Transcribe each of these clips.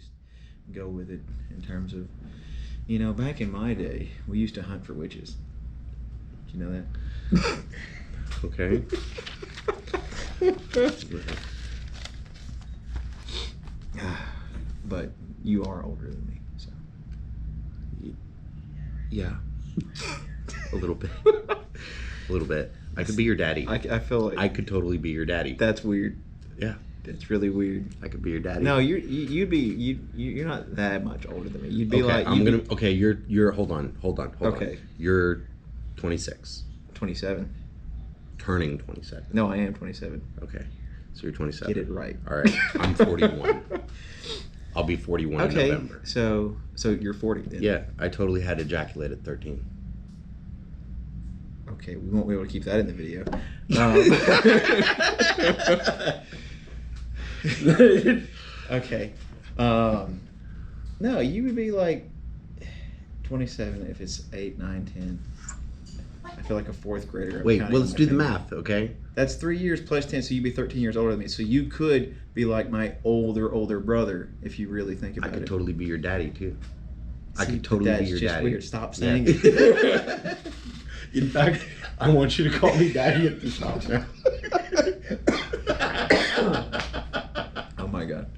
just go with it in terms of, back in my day, we used to hunt for witches. Did you know that? Okay. But you are older than me, so. Yeah. A little bit. A little bit. I could be your daddy. I feel like I could totally be your daddy. that's weird. Yeah. That's really weird. I could be your daddy. No, you're not that much older than me. You'd be okay, like okay, you're hold on. Okay. You're 26. 27. Turning 27. No, I am 27. Okay. So you're 27. Get it right. All right. I'm 41. I'll be 41 in Okay, November. so you're 40 then. Yeah, I totally had ejaculate at 13. Okay, we won't be able to keep that in the video. Okay. No, you would be like 27 if it's 8, 9, 10. I feel like a fourth grader. Wait, well, let's do the math, okay? That's 3 years plus 10, so you'd be 13 years older than me. So you could be like my older brother if you really think about it. I could totally be your daddy, too. I See, could totally be your That's just daddy. weird. Stop saying Yeah. it. In fact, I want you to call me daddy at this house now. Oh my God.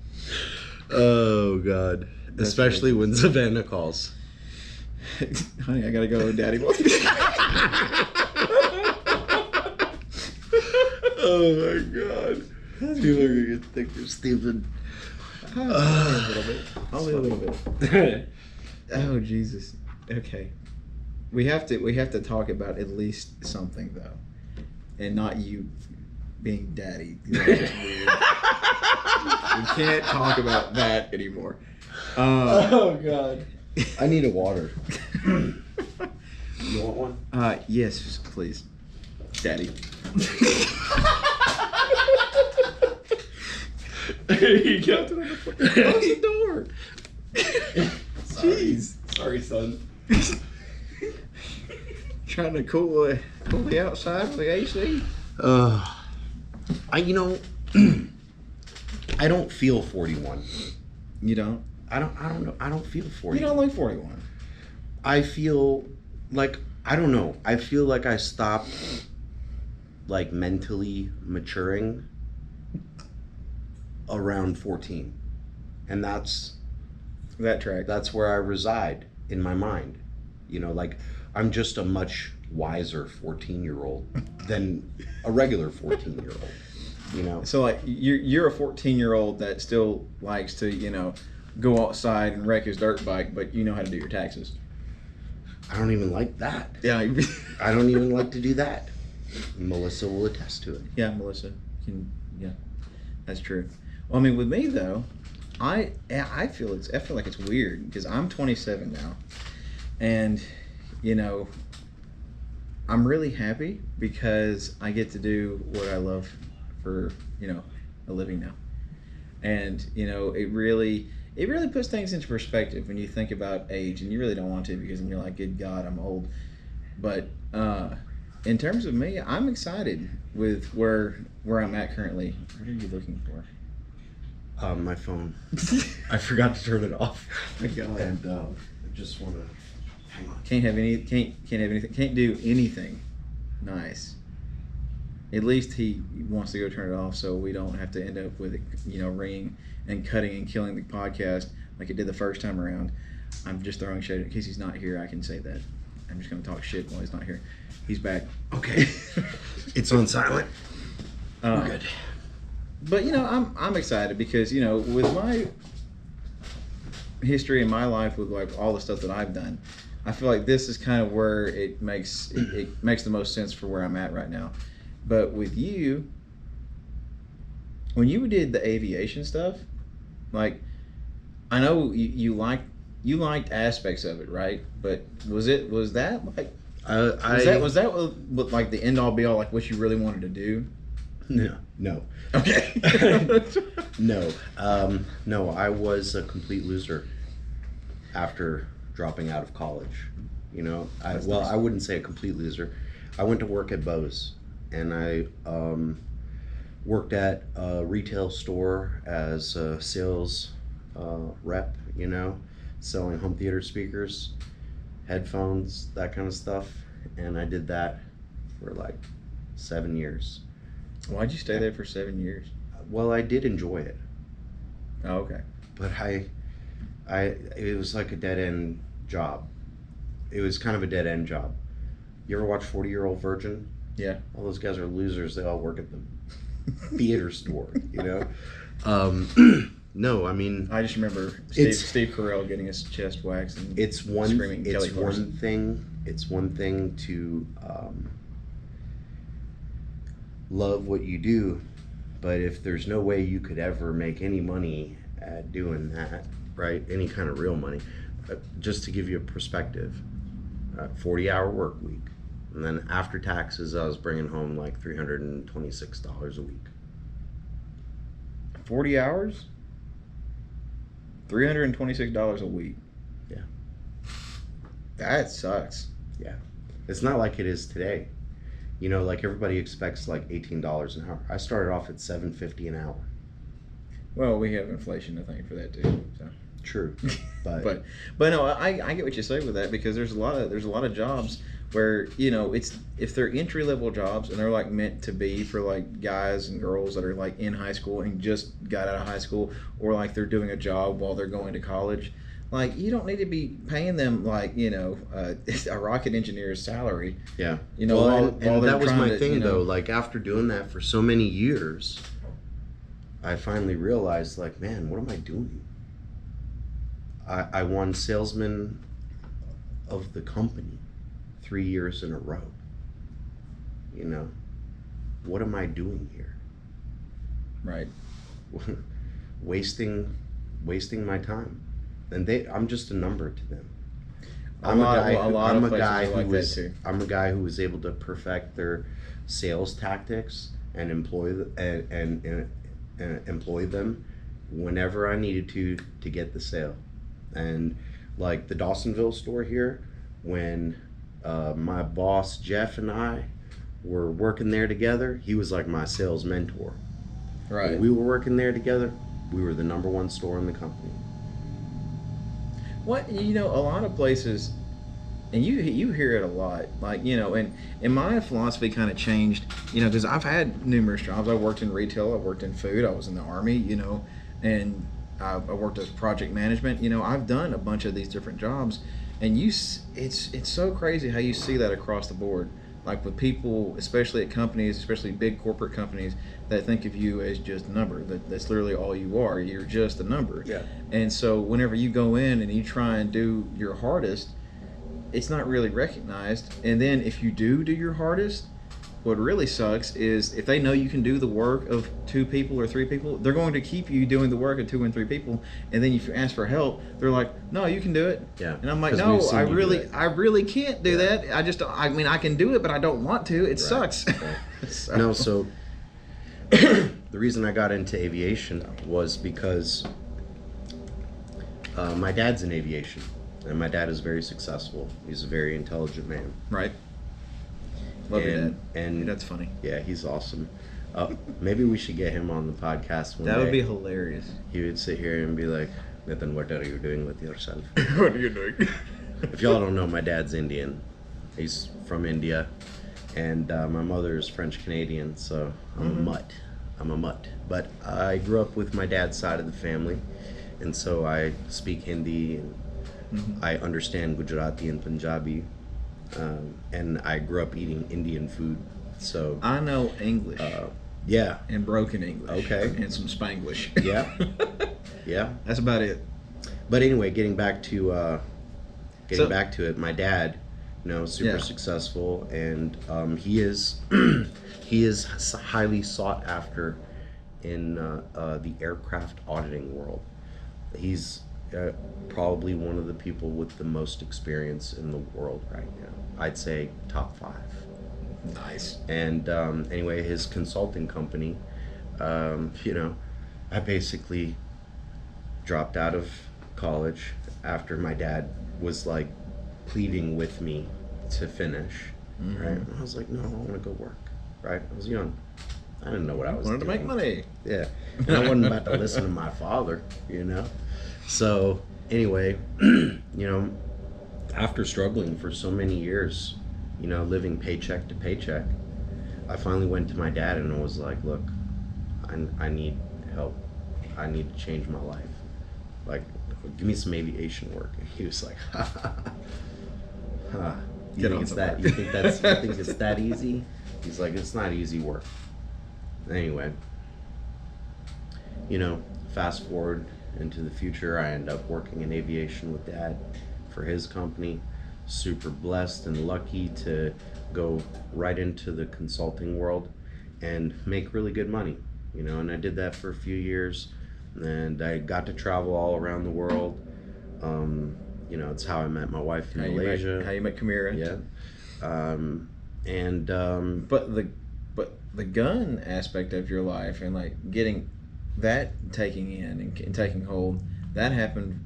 Oh, God. That's Especially when Savannah calls. Honey, I gotta go, Daddy. Oh, my God. People are going to think you're stupid. Only a little bit. Only a little bit. Oh, Jesus. Okay. We have to talk about at least something though, and not you being daddy. That's just weird. We can't talk about that anymore. Oh God! I need a water. You want one? Yes, please, Daddy. There you go. Close the door. Jeez. Sorry, son. Trying to cool the outside with the AC. I don't feel 41. You don't? I don't know. I don't feel 41. You don't look 41. I feel like, I don't know. I feel like I stopped like mentally maturing around 14. And that's where I reside in my mind. Like I'm just a much wiser 14-year-old than a regular 14-year-old. So like you're a 14-year-old that still likes to, go outside and wreck his dirt bike, but you know how to do your taxes. I don't even like that. Yeah. I don't even like to do that. Melissa will attest to it. Yeah, Melissa. Yeah, that's true. Well, I mean, with me though, I feel like it's weird because I'm 27 now, and I'm really happy because I get to do what I love for a living now, and it really puts things into perspective when you think about age, and you really don't want to because then you're like, good God, I'm old. But in terms of me, I'm excited with where I'm at currently. What are you looking for? My phone. I forgot to turn it off. My God. And I just want to hang on. Can't have anything. Can't do anything nice. At least he wants to go turn it off, so we don't have to end up with it, ringing and cutting and killing the podcast like it did the first time around. I'm just throwing shade in case he's not here. I can say that. I'm just gonna talk shit while he's not here. He's back. Okay. It's on silent. We're good. But I'm excited because with my history in my life, with like all the stuff that I've done, I feel like this is kind of where it makes the most sense for where I'm at right now. But with you, when you did the aviation stuff, like I know you liked aspects of it, right? But was that like was that what like the end all be all, like what you really wanted to do? No. Okay. No. No, I was a complete loser after dropping out of college. I wouldn't say a complete loser. I went to work at Bose, and I worked at a retail store as a sales rep, you know, selling home theater speakers, headphones, that kind of stuff. And I did that for like 7 years. Why'd you stay there for 7 years? Well, I did enjoy it. Oh, okay. But it was like a dead end job. It was kind of a dead end job. You ever watch 40-Year-Old Virgin? Yeah. All those guys are losers. They all work at the theater store, you know? No, I mean, I just remember Steve Carell getting his chest waxed and screaming Kelly Clarkson. It's one thing to love what you do, but if there's no way you could ever make any money at doing that, right? Any kind of real money, just to give you a perspective, 40-hour work week, and then after taxes, I was bringing home like $326 a week. 40 hours? $326 a week. Yeah. That sucks. Yeah. It's not like it is today. You know, like everybody expects like $18 an hour. I started off at $7.50 an hour. Well, we have inflation to thank for that too. So. True. But no, I get what you say with that, because there's a lot of jobs where, you know, it's, if they're entry level jobs and they're like meant to be for like guys and girls that are like in high school and just got out of high school, or like they're doing a job while they're going to college, like you don't need to be paying them like, you know, a rocket engineer's salary. Yeah. You know, well, while that was my thing, you know, though. Like after doing that for so many years, I finally realized, like, man, what am I doing? I won salesman of the company 3 years in a row. You know, what am I doing here? Right. wasting my time, and I'm just a number to them. I'm a guy who was able to perfect their sales tactics and employ them whenever I needed to get the sale. And like the Dawsonville store here, when my boss Jeff and I were working there together, he was like my sales mentor. Right. When we were working there together, we were the #1 store in the company. What, you know, a lot of places, and you hear it a lot, like, you know, and my philosophy kind of changed, you know, because I've had numerous jobs. I worked in retail, I worked in food, I was in the Army, you know, and I worked as project management. You know, I've done a bunch of these different jobs, and it's so crazy how you see that across the board, like with people, especially at companies, especially big corporate companies, that think of you as just a number. That's literally all you are. You're just a number. Yeah. And so whenever you go in and you try and do your hardest, it's not really recognized. And then if you do your hardest, what really sucks is if they know you can do the work of 2 people or 3 people, they're going to keep you doing the work of 2 and 3 people. And then if you ask for help, they're like, "No, you can do it." Yeah. And I'm like, "No, I really can't do that. I mean, I can do it, but I don't want to. It sucks." Right. No, so the reason I got into aviation was because my dad's in aviation, and my dad is very successful. He's a very intelligent man. Right. Love your dad. And that's funny. Yeah, he's awesome. Maybe we should get him on the podcast one day. That would be hilarious. He would sit here and be like, "Nathan, what are you doing with yourself?" What are you doing? If y'all don't know, my dad's Indian. He's from India, and my mother is French Canadian, so I'm a mutt. But I grew up with my dad's side of the family, and so I speak Hindi, and I understand Gujarati and Punjabi. And I grew up eating Indian food, so I know English. Yeah. And broken English. Okay. And some Spanglish. Yeah. Yeah. That's about it. But anyway, getting back to it, my dad, you know, super successful, and he is highly sought after in the aircraft auditing world. He's probably one of the people with the most experience in the world right now. I'd say top 5. Nice. And anyway, his consulting company, you know, I basically dropped out of college after my dad was like pleading with me to finish. Right? And I was like, no, I want to go work. Right? I was young. I didn't know what I was doing. Wanted to make money. Yeah. And I wasn't about to listen to my father, you know. So anyway, you know, after struggling for so many years, you know, living paycheck to paycheck, I finally went to my dad and I was like, look, I need help. I need to change my life. Like, give me some aviation work. And he was like, ha ha ha. You think it's that? You think it's that easy? He's like, it's not easy work. Anyway, you know, fast forward into the future, I end up working in aviation with Dad for his company. Super blessed and lucky to go right into the consulting world and make really good money, you know, and I did that for a few years, and I got to travel all around the world. You know, it's how I met my wife in Malaysia. How you met Kamira. Yeah. But the gun aspect of your life and like getting that taking in and taking hold, that happened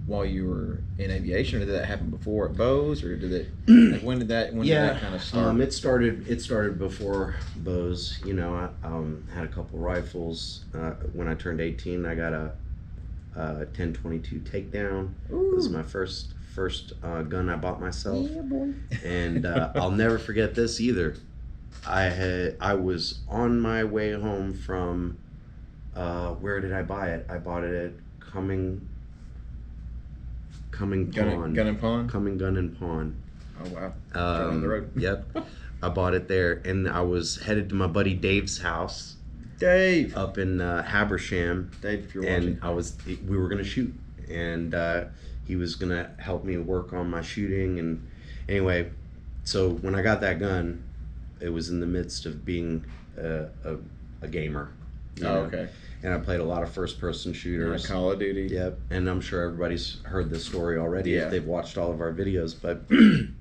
while you were in aviation, or did that happen before at Bose, or did it? Like, when did that kind of start? It started before Bose. You know, I had a couple rifles. When I turned 18, I got a 10/22 takedown. Ooh. It was my first gun I bought myself. Yeah, boy. And I'll never forget this either. I was on my way home from where did I buy it? I bought it at Cumming Pawn. Gun and Pawn? Cumming Gun and Pawn. Oh wow. On the road. Yep. I bought it there, and I was headed to my buddy Dave's house. Dave. Up in Habersham. Dave, if you're watching. And we were gonna shoot, and he was gonna help me work on my shooting. And anyway, so when I got that gun, it was in the midst of being a gamer. Okay. And I played a lot of first-person shooters. Call of Duty. Yep. And I'm sure everybody's heard this story already if they've watched all of our videos. But, you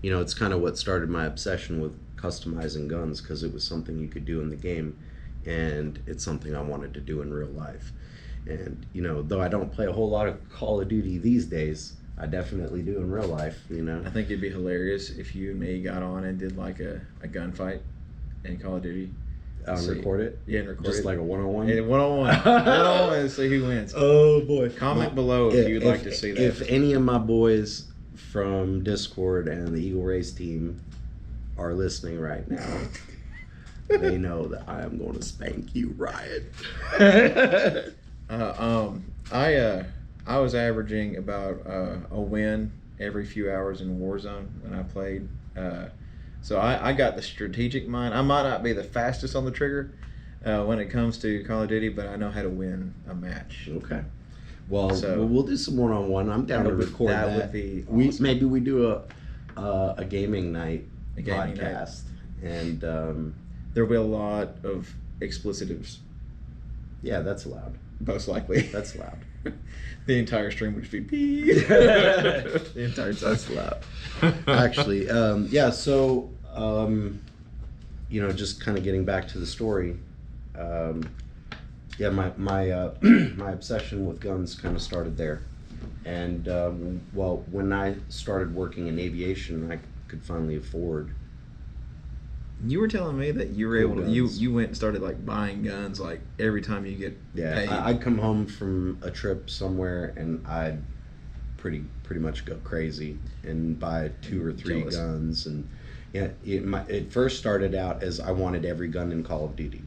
know, it's kind of what started my obsession with customizing guns, because it was something you could do in the game, and it's something I wanted to do in real life. And, you know, though I don't play a whole lot of Call of Duty these days, I definitely do in real life, you know. I think it'd be hilarious if you and me got on and did like a gunfight in Call of Duty. Record it? Yeah, and record just it. like a one-on-one? Yeah, one-on-one. One-on-one and see who wins. Oh, boy. Comment below if you'd like to see that. If any of my boys from Discord and the Eagle Race team are listening right now, they know that I am going to spank you, Riot. I was averaging about a win every few hours in Warzone when I played. So I got the strategic mind. I might not be the fastest on the trigger when it comes to Call of Duty, but I know how to win a match. Okay. Well, we'll do some one-on-one. I'm down to record that. Would be awesome. Maybe we do a gaming night podcast. And there'll be a lot of explicitives. Yeah, that's allowed. Most likely. That's allowed. The entire stream would just be pee. The entire time. That's loud. Actually, so, you know, just kind of getting back to the story, my my obsession with guns kind of started there. And, well, when I started working in aviation, I could finally afford. You were telling me that you were able to, you went and started like buying guns like every time you get paid. I'd come home from a trip somewhere and I'd pretty much go crazy and buy 2 or 3 guns. And it first started out as I wanted every gun in Call of Duty.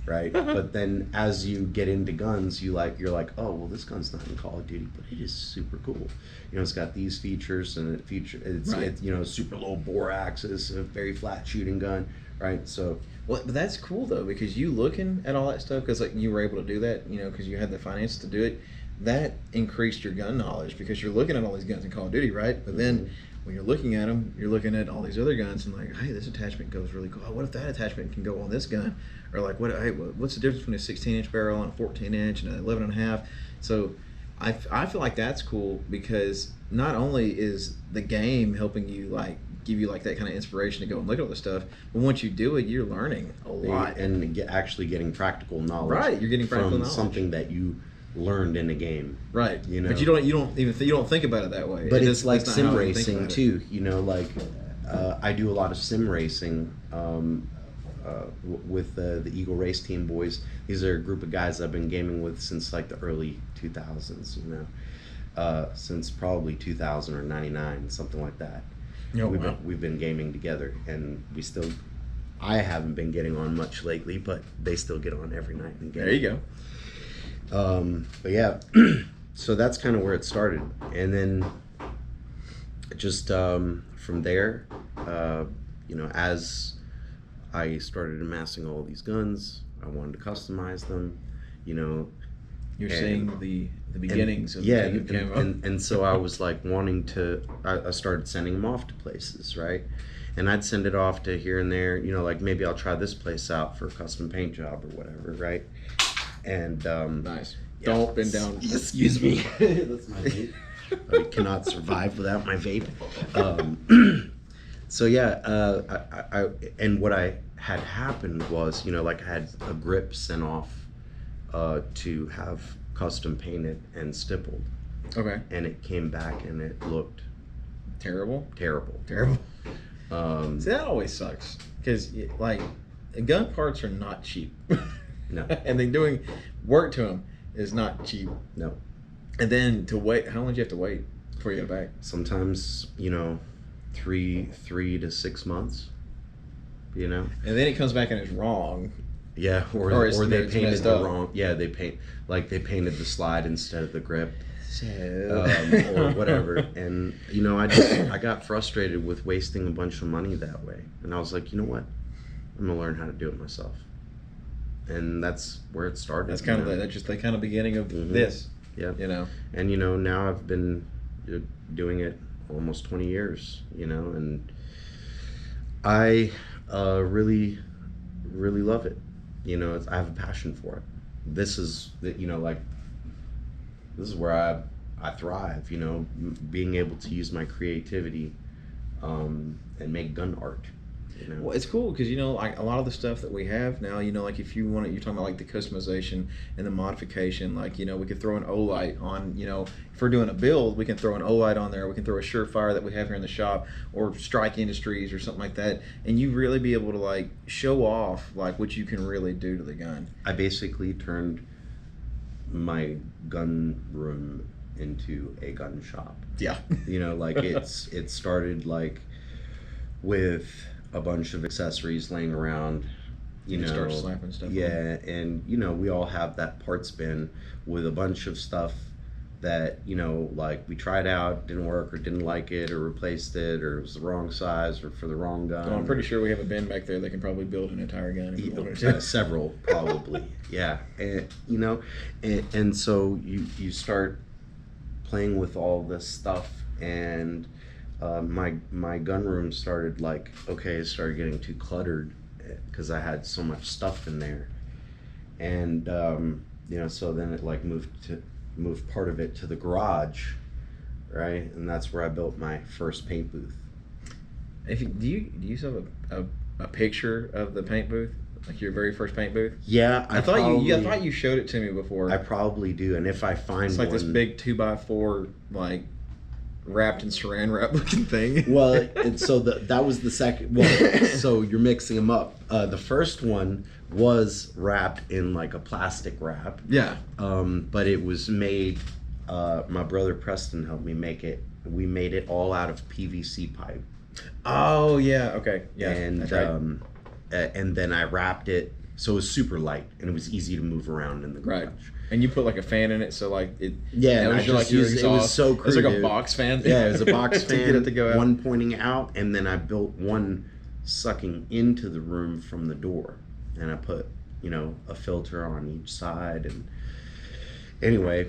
Right? But then as you get into guns, you're like, oh, well, this gun's not in Call of Duty, but it is super cool. You know, it's got these features, and it's you know, super low bore axis, a very flat shooting gun, right? So, well, but that's cool though, because you looking at all that stuff, because like you were able to do that, you know, because you had the finances to do it. That increased your gun knowledge because you're looking at all these guns in Call of Duty, right? But then when you're looking at them, you're looking at all these other guns and like, hey, this attachment goes really cool. What if that attachment can go on this gun? Or like, what's the difference between a 16-inch barrel and a 14-inch and an 11.5? So I feel like that's cool because not only is the game helping you like give you like that kind of inspiration to go and look at all this stuff, but once you do it, you're learning a lot and actually getting practical knowledge. Right, you're getting practical knowledge. Something that you learned in a game. Right, you know, but you don't think about it that way. But it's like sim racing too. You know, like I do a lot of sim racing. with the Eagle Race Team boys. These are a group of guys I've been gaming with since like the early 2000s, since probably 2000 or 99, something like that. Oh, We've been gaming together, and I haven't been getting on much lately, but they still get on every night and game. There you go. But yeah, so that's kind of where it started, and then just from there, as I started amassing all these guns, I wanted to customize them, You're seeing the beginnings of the camo. And so I was like I started sending them off to places, right? And I'd send it off to here and there, like maybe I'll try this place out for a custom paint job or whatever, right? And nice. Yeah, Don't bend down. Excuse me. That's my vape. I cannot survive without my vape. So yeah, I and what I had happened was, I had a grip sent off to have custom painted and stippled. Okay. And it came back and it looked terrible. See, that always sucks because gun parts are not cheap. No. And then doing work to them is not cheap. No. And then to wait, how long do you have to wait before you get it back? Sometimes, 3 to 6 months. And then it comes back and it's wrong. Yeah, or they painted the up. wrong. Yeah, they painted the slide instead of the grip. So. Or whatever. And I got frustrated with wasting a bunch of money that way. And I was like, you know what? I'm gonna learn how to do it myself. And that's where it started. That's kind of that's just the kind of beginning of this. Yeah. And now I've been doing it almost 20 years. And I really, really love it. I have a passion for it. This is where I thrive. Being able to use my creativity and make gun art. Well, it's cool because a lot of the stuff that we have now, if you want it, you're talking about the customization and the modification. We could throw an Olight on. If we're doing a build, we can throw an Olight on there. We can throw a Surefire that we have here in the shop, or Strike Industries or something like that, and you really be able to show off what you can really do to the gun. I basically turned my gun room into a gun shop. Yeah. It started with a bunch of accessories laying around, you start slapping stuff. Yeah, and we all have that parts bin with a bunch of stuff that we tried out, didn't work, or didn't like it, or replaced it, or it was the wrong size, or for the wrong gun. Well, I'm pretty sure we have a bin back there that can probably build an entire gun. If you wanted to. Several, probably. Yeah, and and so you start playing with all this stuff, and my gun room started it started getting too cluttered because I had so much stuff in there, and so then it moved part of it to the garage, right? And that's where I built my first paint booth. Do you still have a picture of the paint booth, your very first paint booth? Yeah, I thought you showed it to me before. I probably do, and if I find it's this big 2x4 wrapped in saran wrap looking thing. Well, that was the second. Well, so you're mixing them up. The first one was wrapped in a plastic wrap. Yeah. But it was made. My brother Preston helped me make it. We made it all out of PVC pipe. Oh yeah. Okay. Yeah. And that's right. And then I wrapped it so it was super light and it was easy to move around in the garage. Right. And you put a fan in it, so it. Yeah, it was so crude. It was a box fan. Yeah, it was a box fan. To get it to go out. One pointing out, and then I built one sucking into the room from the door, and I put a filter on each side. And anyway,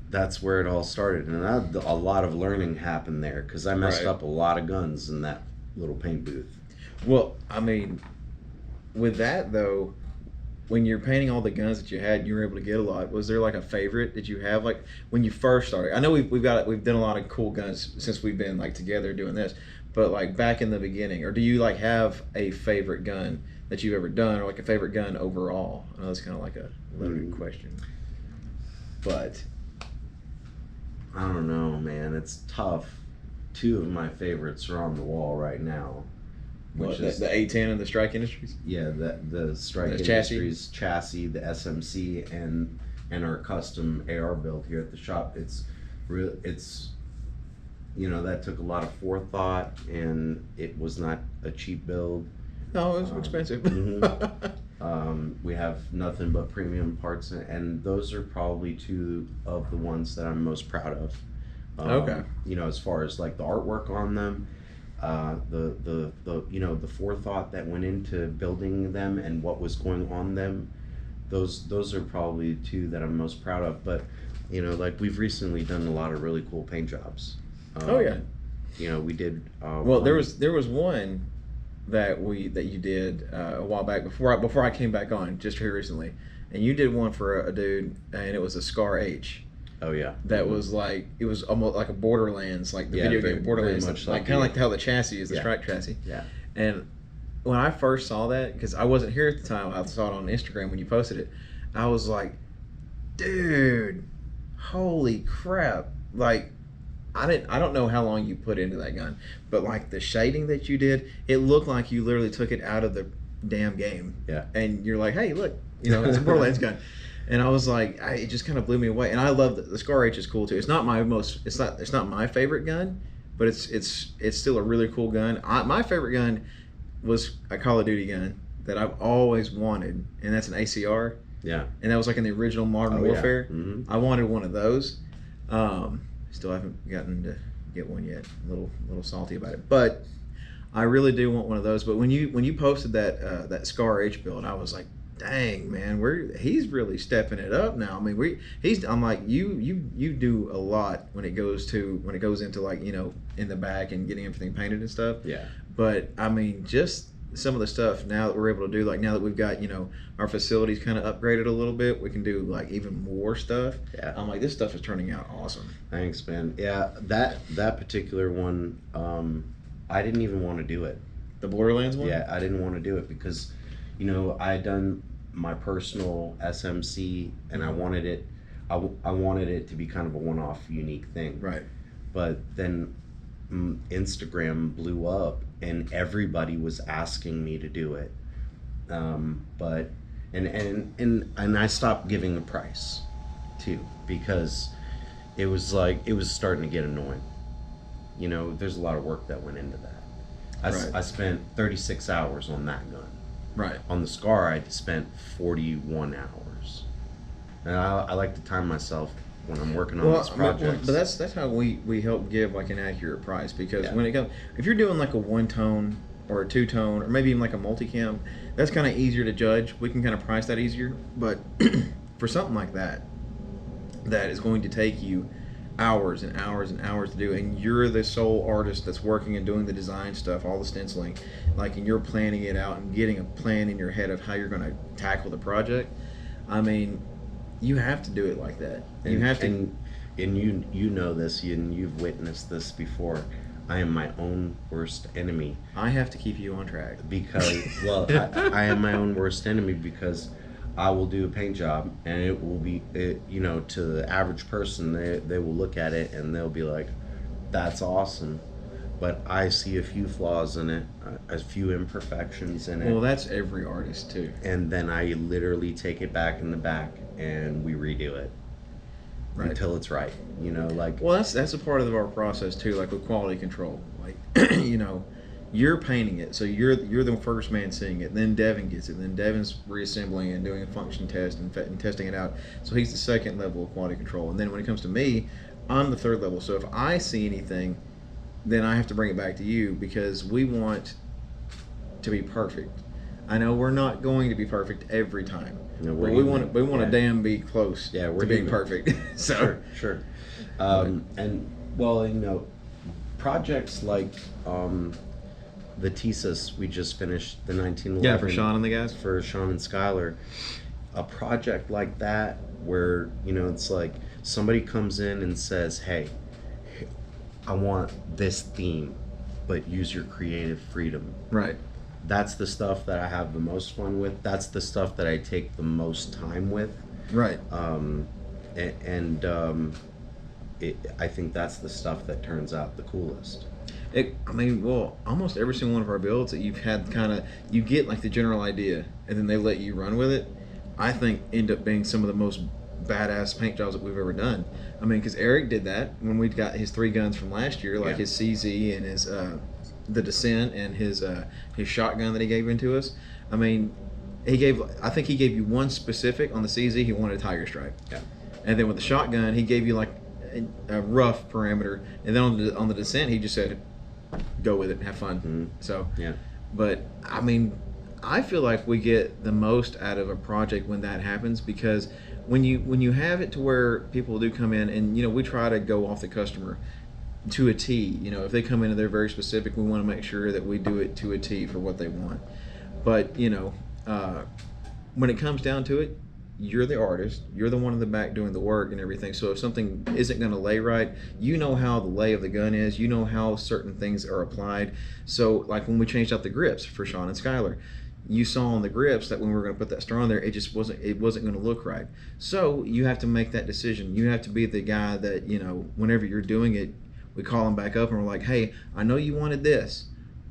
that's where it all started, and a lot of learning happened there because I messed up a lot of guns in that little paint booth. Well, I mean, with that though. When you're painting all the guns that you had, you were able to get a lot. Was there a favorite that you have when you first started? I know we've done a lot of cool guns since we've been together doing this, but back in the beginning, or do you have a favorite gun that you've ever done, or a favorite gun overall? I know that's kind of a loaded question, but I don't know, man. It's tough. Two of my favorites are on the wall right now. Which is the A10 and the Strike Industries. Yeah, the Strike Industries chassis, the SMC, and our custom AR build here at the shop. It's real. It's, you know, that took a lot of forethought, and it was not a cheap build. No, it was expensive. We have nothing but premium parts, and those are probably two of the ones that I'm most proud of. Okay. You know, as far as like the artwork on them, the you know, the forethought that went into building them and what was going on them, those are probably two that I'm most proud of. But you know, like we've recently done a lot of really cool paint jobs. Oh yeah. You know, we did. Well, there was one that you did a while back before I came back on just here recently, and you did one for a dude, and it was a Scar H. Oh yeah. That was like, it was almost like a Borderlands, like the video game Borderlands, like kind of like how the chassis is the Strike chassis. Yeah. And when I first saw that, because I wasn't here at the time, I saw it on Instagram when you posted it. I was like, dude, holy crap! Like, I don't know how long you put into that gun, but like the shading that you did, it looked like you literally took it out of the damn game. Yeah. And you're like, hey, look, you know, it's a Borderlands gun. And I was like, it just kind of blew me away. And I love the Scar H is cool too. It's not my favorite gun, but it's still a really cool gun. My favorite gun was a Call of Duty gun that I've always wanted, and that's an ACR. Yeah. And that was like in the original Modern Warfare. Yeah. Mm-hmm. I wanted one of those. Still haven't gotten to get one yet. A little salty about it, but I really do want one of those. But when you posted that Scar H build, I was like, dang man, he's really stepping it up now. I mean, I'm like, you do a lot when it goes into like, you know, in the back and getting everything painted and stuff. Yeah. But I mean, just some of the stuff now that we're able to do, like now that we've got, you know, our facilities kind of upgraded a little bit, we can do like even more stuff. Yeah. I'm like, this stuff is turning out awesome. Thanks, man. Yeah, that particular one, I didn't even want to do it. The Borderlands one? Yeah, I didn't want to do it because, you know, I had done my personal SMC, and I wanted it to be kind of a one-off, unique thing. Right. But then Instagram blew up, and everybody was asking me to do it. But I stopped giving a price too, because it was starting to get annoying. You know, there's a lot of work that went into that. I spent 36 hours on that gun. Right. On the Scar, I spent 41 hours. And I like to time myself when I'm working on these projects. But that's how we help give like an accurate price, because when it comes, if you're doing like a one-tone or a two-tone or maybe even like a multicam, that's kind of easier to judge. We can kind of price that easier. But for something like that is going to take you hours and hours and hours to do, and you're the sole artist that's working and doing the design stuff, all the stenciling, like, and you're planning it out and getting a plan in your head of how you're going to tackle the project. I mean, you have to do it like that. You have to. And you know this, and you've witnessed this before. I am my own worst enemy. I have to keep you on track. Because, well, I am my own worst enemy, because I will do a paint job, and it will be, you know, to the average person, they will look at it and they'll be like, that's awesome. But I see a few flaws in it, a few imperfections in it. Well, that's every artist too. And then I literally take it back in the back and we redo it. Right. Until it's right, you know, like. Well, that's a part of our process too, like with quality control. Like, you know, you're painting it, so you're the first man seeing it. Then Devin gets it. Then Devin's reassembling and doing a function test and testing it out. So he's the second level of quality control. And then when it comes to me, I'm the third level. So if I see anything, then I have to bring it back to you, because we want to be perfect. I know we're not going to be perfect every time. No, but we want to damn be close to being perfect. So sure. And well, you know, projects like the TSIS we just finished, the 1911. Yeah, for Sean and the guys. For Sean and Skylar. A project like that where, you know, it's like somebody comes in and says, hey, I want this theme, but use your creative freedom. Right. That's the stuff that I have the most fun with. That's the stuff that I take the most time with. Right. I think that's the stuff that turns out the coolest. I mean, well, almost every single one of our builds that you've had you get like the general idea, and then they let you run with it. I think end up being some of the most badass paint jobs that we've ever done. I mean, because Eric did that when we got his 3 guns from last year, like his CZ and his the Descent and his shotgun that he gave into us. I mean, I think he gave you one specific on the CZ. He wanted a tiger stripe. Yeah. And then with the shotgun, he gave you like a rough parameter, and then on the Descent, he just said, "Go with it, and have fun." Mm-hmm. So yeah. But I mean, I feel like we get the most out of a project when that happens, because when you have it to where people do come in, and we try to go off the customer to a T. If they come in and they're very specific, we want to make sure that we do it to a T for what they want. But when it comes down to it, you're the artist, you're the one in the back doing the work and everything. So if something isn't going to lay right, how the lay of the gun is, how certain things are applied. So like when we changed out the grips for Sean and Skylar, you saw on the grips that when we were going to put that star on there, it wasn't going to look right. So you have to make that decision. You have to be the guy that, whenever you're doing it, we call them back up and we're like, hey, I know you wanted this,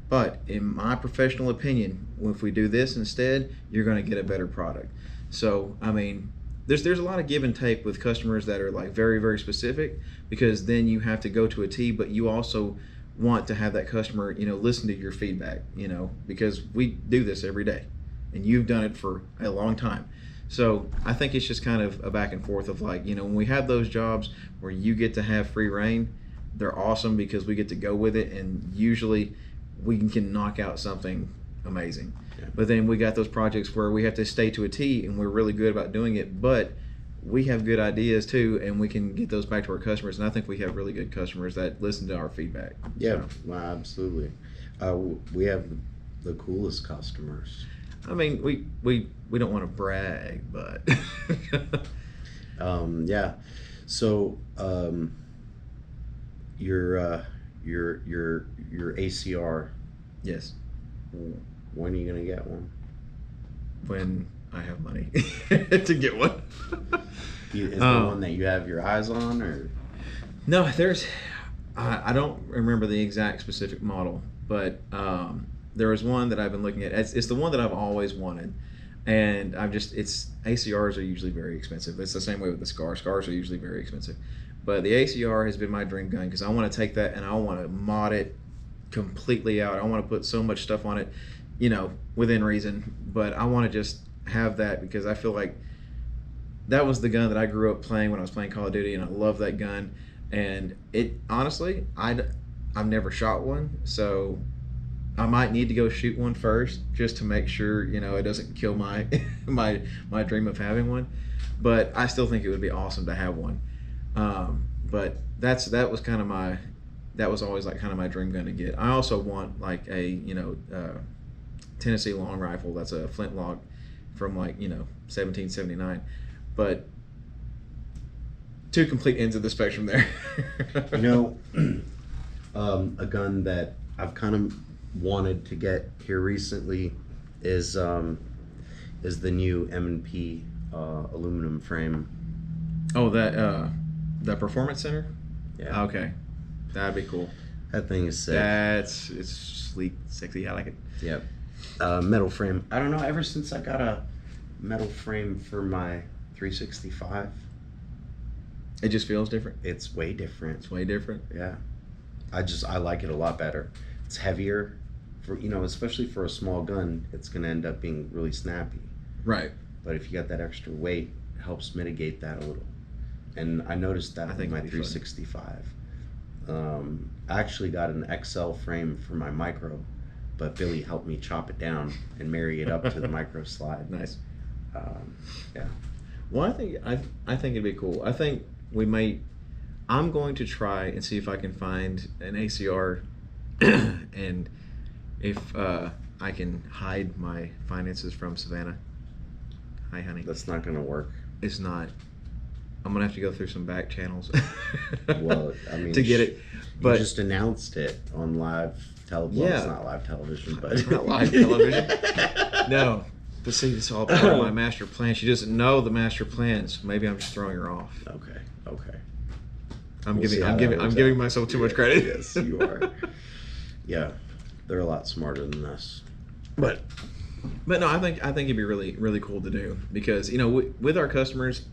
but in my professional opinion, if we do this instead, you're going to get a better product. So, I mean, there's a lot of give and take with customers that are like very, very specific, because then you have to go to a T, but you also want to have that customer, listen to your feedback, because we do this every day and you've done it for a long time. So I think it's just kind of a back and forth of like, when we have those jobs where you get to have free reign, they're awesome because we get to go with it, and usually we can knock out something amazing. Yeah. But then we got those projects where we have to stay to a T, and we're really good about doing it, but we have good ideas too, and we can get those back to our customers. And I think we have really good customers that listen to our feedback. Yeah, well, absolutely. We have the coolest customers. I mean, we don't want to brag, but yeah. So your ACR. Yes. When are you gonna get one? When I have money to get one. Is the one that you have your eyes on, or? No, I don't remember the exact specific model, but there was one that I've been looking at. It's the one that I've always wanted, and ACRs are usually very expensive. It's the same way with the SCAR. SCARs are usually very expensive, but the ACR has been my dream gun because I want to take that and I want to mod it completely out. I want to put so much stuff on it, within reason, but I want to just have that because I feel like that was the gun that I grew up playing when I was playing Call of Duty, and I love that gun. And it honestly, I've never shot one, so I might need to go shoot one first just to make sure it doesn't kill my my dream of having one. But I still think it would be awesome to have one. But that was always like kind of my dream gun to get. I also want like a Tennessee long rifle that's a flintlock from 1779, but two complete ends of the spectrum there. A gun that I've kind of wanted to get here recently is the new M&P aluminum frame. Oh, that Performance Center? Yeah. Okay. That'd be cool. That thing is sick. It's sleek, sexy. I like it. Yep. Metal frame. I don't know, ever since I got a metal frame for my 365, it just feels different. It's way different. It's way different. Yeah. I like it a lot better. It's heavier for, especially for a small gun, it's going to end up being really snappy. Right. But if you got that extra weight, it helps mitigate that a little. And I noticed that with my 365. I actually got an XL frame for my micro, but Billy helped me chop it down and marry it up to the micro slide. Nice. Yeah. Well, I think it'd be cool. I think I'm going to try and see if I can find an ACR, and if I can hide my finances from Savannah. Hi, honey. That's not going to work. It's not. I'm gonna have to go through some back channels. Well, I mean, to get it. But you just announced it on live television. Yeah. Well, it's not live television, but it's not live television. No, but see, it's all part of my master plan. She doesn't know the master plan, so maybe I'm just throwing her off. Okay. I'm giving myself too much credit. Yes, you are. Yeah, they're a lot smarter than us. But no, I think it'd be really, really cool to do, because with our customers,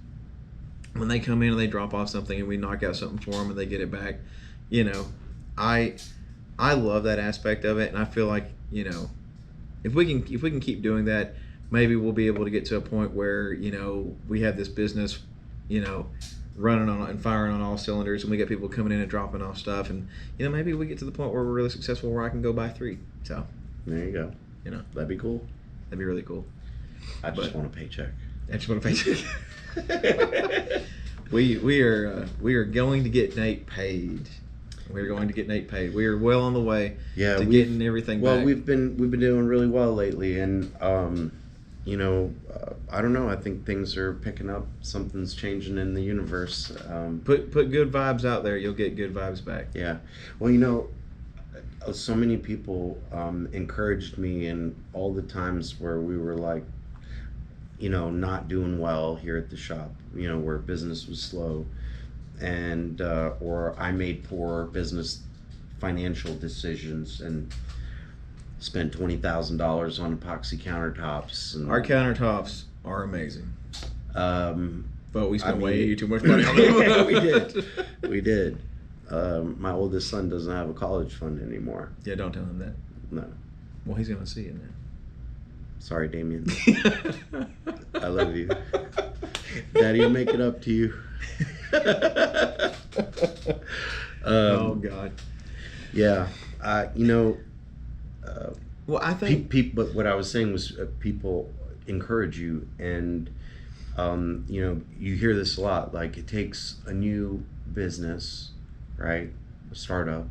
when they come in and they drop off something and we knock out something for them and they get it back, I love that aspect of it, and I feel like if we can keep doing that, maybe we'll be able to get to a point where we have this business running on and firing on all cylinders, and we get people coming in and dropping off stuff, and maybe we get to the point where we're really successful where I can go buy 3. So there you go. That'd be cool. That'd be really cool. I just want a paycheck. I just want a paycheck. we are going to get Nate paid. We're going to get Nate paid. We are well on the way to getting everything back. Well, we've been doing really well lately, and I don't know. I think things are picking up. Something's changing in the universe. Put good vibes out there. You'll get good vibes back. Yeah. Well, so many people encouraged me in all the times where we were like, not doing well here at the shop, where business was slow, and or I made poor business financial decisions and spent $20,000 on epoxy countertops. And our countertops are amazing. But we spent way too much money on them. We did. My oldest son doesn't have a college fund anymore. Yeah, don't tell him that. No. Well, he's gonna see it now. Sorry, Damien. I love you. Daddy will make it up to you. Oh God. Yeah. Well, I think but what I was saying was people encourage you, and you hear this a lot. Like, it takes a new business, right, a startup,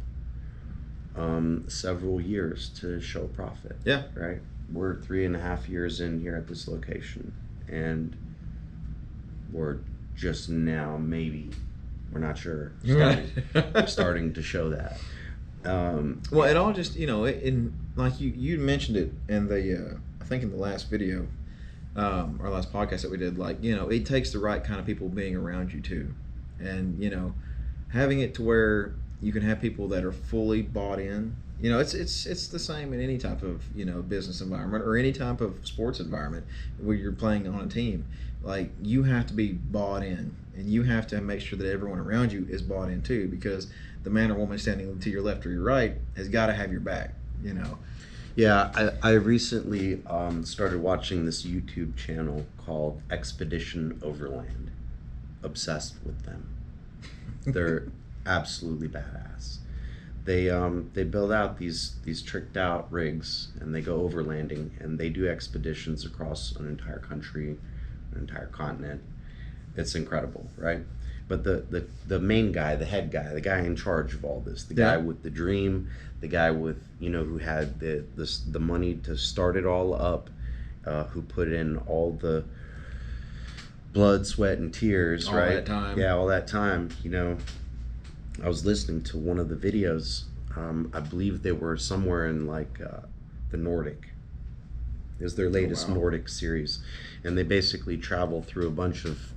several years to show profit. Yeah. Right. We're 3.5 years in here at this location, and we're just now, maybe, we're not sure, starting to show that. Well, it all just like you mentioned it in the I think in the last video, our last podcast that we did. Like, it takes the right kind of people being around you too, and having it to where you can have people that are fully bought in. It's the same in any type of business environment or any type of sports environment where you're playing on a team. Like, you have to be bought in, and you have to make sure that everyone around you is bought in too, because the man or woman standing to your left or your right has got to have your back. Yeah, I recently started watching this YouTube channel called Expedition Overland. Obsessed with them. They're absolutely badass. They build out these tricked out rigs, and they go overlanding, and they do expeditions across an entire country, an entire continent. It's incredible, right? But the main guy, the head guy, the guy in charge of all this, the guy with the dream, the guy with who had the money to start it all up, who put in all the blood, sweat, and tears, all right? That time. Yeah, all that time. I was listening to one of the videos. I believe they were somewhere in like the Nordic. It was their latest Nordic series, and they basically travel through a bunch of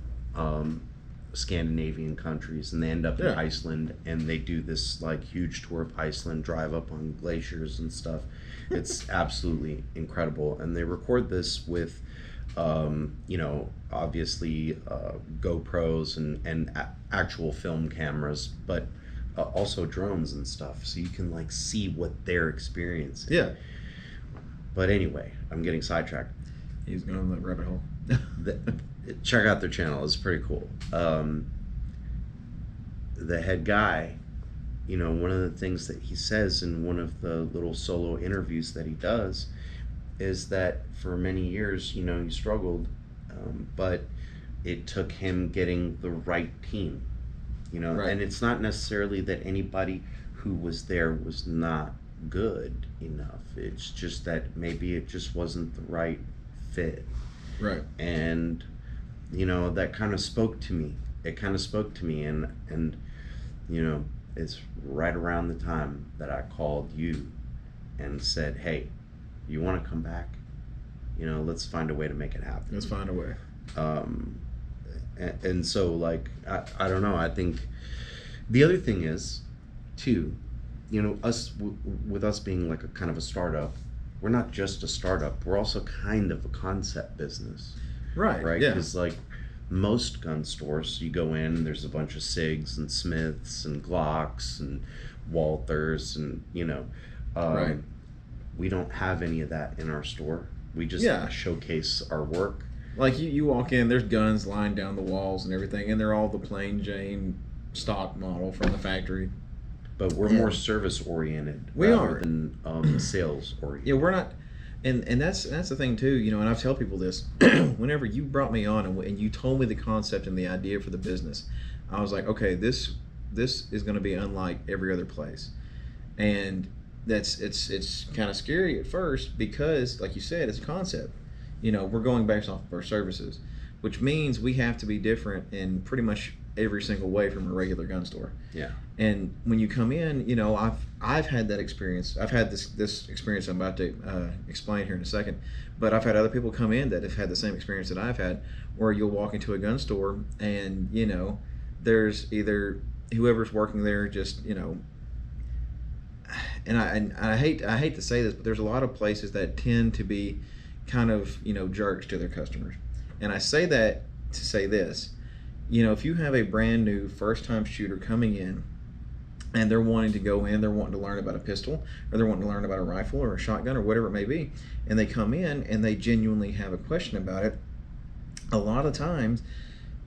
Scandinavian countries, and they end up in Iceland, and they do this like huge tour of Iceland, drive up on glaciers and stuff. It's absolutely incredible, and they record this with obviously GoPros and actual film cameras, but also drones and stuff, so you can like see what they're experiencing. Yeah. But anyway, I'm getting sidetracked. He's going on the rabbit hole. Check out their channel. It's pretty cool. The head guy, one of the things that he says in one of the little solo interviews that he does is that for many years, he struggled, but it took him getting the right team, Right. And it's not necessarily that anybody who was there was not good enough. It's just that maybe it just wasn't the right fit. Right. And that kind of spoke to me. It kind of spoke to me, and it's right around the time that I called you and said, hey, you want to come back? Let's find a way to make it happen. Let's find a way. And so, like, I don't know. I think the other thing is, too, you know, with us being like a kind of a startup, we're not just a startup. We're also kind of a concept business, Right. right? Yeah. Because like most gun stores, you go in, there's a bunch of SIGs and Smiths and Glocks and Walthers and Right. we don't have any of that in our store. We just Yeah. showcase our work. Like you walk in, there's guns lined down the walls and everything, and they're all the plain Jane stock model from the factory. But we're Yeah. more service oriented We rather are. than sales oriented. Yeah, we're not, and that's the thing too. You know, and I've tell people this. Whenever you brought me on and you told me the concept and the idea for the business, I was like, okay, this is going to be unlike every other place, and it's kind of scary at first because, like you said, it's a concept. You know, we're going based off of our services, which means we have to be different in pretty much every single way from a regular gun store. Yeah. And when you come in, you know, I've had that experience. I've had this experience I'm about to explain here in a second. But I've had other people come in that have had the same experience that I've had, where you'll walk into a gun store and, you know, there's either whoever's working there just, you know, and I hate to say this, but there's a lot of places that tend to be kind of, you know, jerks to their customers. And I say that to say this. You know, if you have a brand new first time shooter coming in and they're wanting to go in, they're wanting to learn about a pistol, or they're wanting to learn about a rifle or a shotgun or whatever it may be, and they come in and they genuinely have a question about it, a lot of times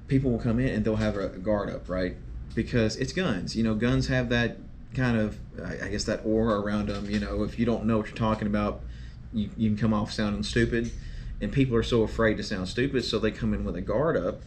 people will come in and they'll have a guard up, right? Because it's guns. You know, guns have that kind of, I guess, that aura around them. You know, if you don't know what you're talking about, you can come off sounding stupid, and people are so afraid to sound stupid, so they come in with a guard up.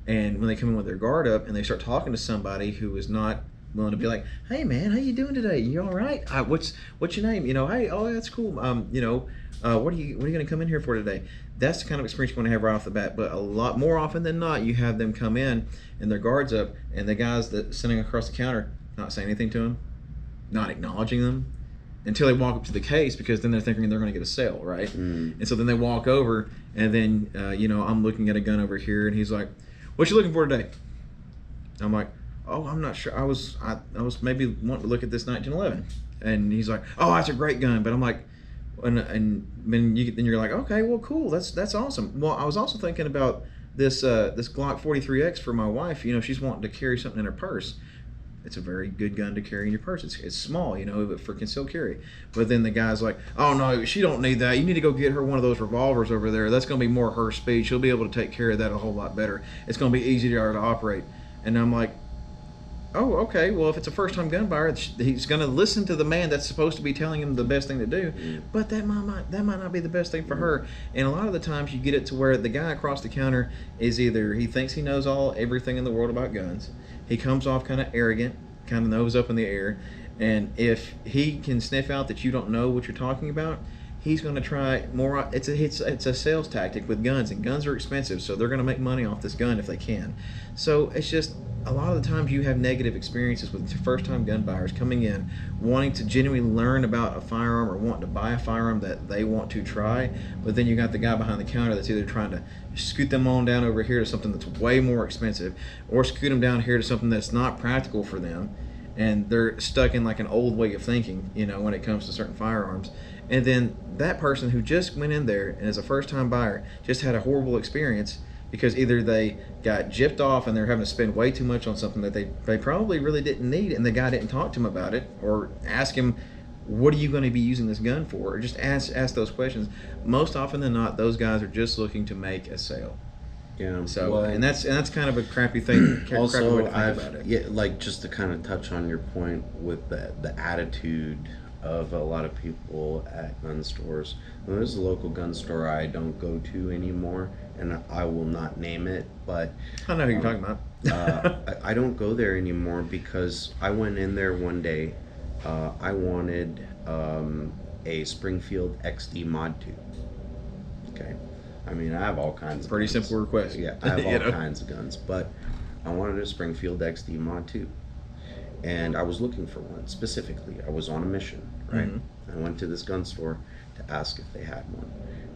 And when they come in with their guard up and they start talking to somebody who is not willing to be like, hey man, how you doing today? You all right? What's your name? You know, hey, oh, that's cool. You know, what are you going to come in here for today? That's the kind of experience you want to have right off the bat. But a lot more often than not, you have them come in and their guards up, and the guys that sitting across the counter not saying anything to them, not acknowledging them until they walk up to the case, because then they're thinking they're going to get a sale, right? And so then they walk over, and then you know, I'm looking at a gun over here, and he's like, what you looking for today? I'm like, oh, I'm not sure. I was maybe wanting to look at this 1911. And he's like, oh, that's a great gun. But I'm like, and then you're like, okay, well, cool. That's awesome. Well, I was also thinking about this Glock 43X for my wife. You know, she's wanting to carry something in her purse. It's a very good gun to carry in your purse. It's small, you know, but for concealed carry. But then the guy's like, oh no, she don't need that. You need to go get her one of those revolvers over there. That's going to be more her speed. She'll be able to take care of that a whole lot better. It's going to be easier to operate. And I'm like, oh, okay. Well, if it's a first-time gun buyer, he's going to listen to the man that's supposed to be telling him the best thing to do. But that might not be the best thing for her. And a lot of the times you get it to where the guy across the counter is either he thinks he knows everything in the world about guns. He comes off kind of arrogant, kind of nose up in the air, and if he can sniff out that you don't know what you're talking about, he's going to try more. It's a sales tactic with guns, and guns are expensive, so they're going to make money off this gun if they can. So it's just a lot of the times you have negative experiences with first-time gun buyers coming in wanting to genuinely learn about a firearm or wanting to buy a firearm that they want to try, but then you got the guy behind the counter that's either trying to scoot them on down over here to something that's way more expensive, or scoot them down here to something that's not practical for them, and they're stuck in like an old way of thinking, you know, when it comes to certain firearms. And then that person who just went in there and is a first-time buyer just had a horrible experience because either they got gypped off and they're having to spend way too much on something that they probably really didn't need, and the guy didn't talk to him about it or ask him, what are you going to be using this gun for? Or just ask those questions. Most often than not, those guys are just looking to make a sale. Yeah. So, well, and that's kind of a crappy thing. Also, crappy way to think about it. Yeah, like just to kind of touch on your point with the attitude of a lot of people at gun stores. Well, there's a local gun store I don't go to anymore, and I will not name it, but I know who you're talking about. I don't go there anymore because I went in there one day. I wanted a Springfield XD Mod 2. Okay. I mean, I have all kinds of Pretty guns. simple request. Yeah, I have all kinds of guns, but I wanted a Springfield XD Mod 2. And I was looking for one specifically. I was on a mission, right? Mm-hmm. I went to this gun store to ask if they had one,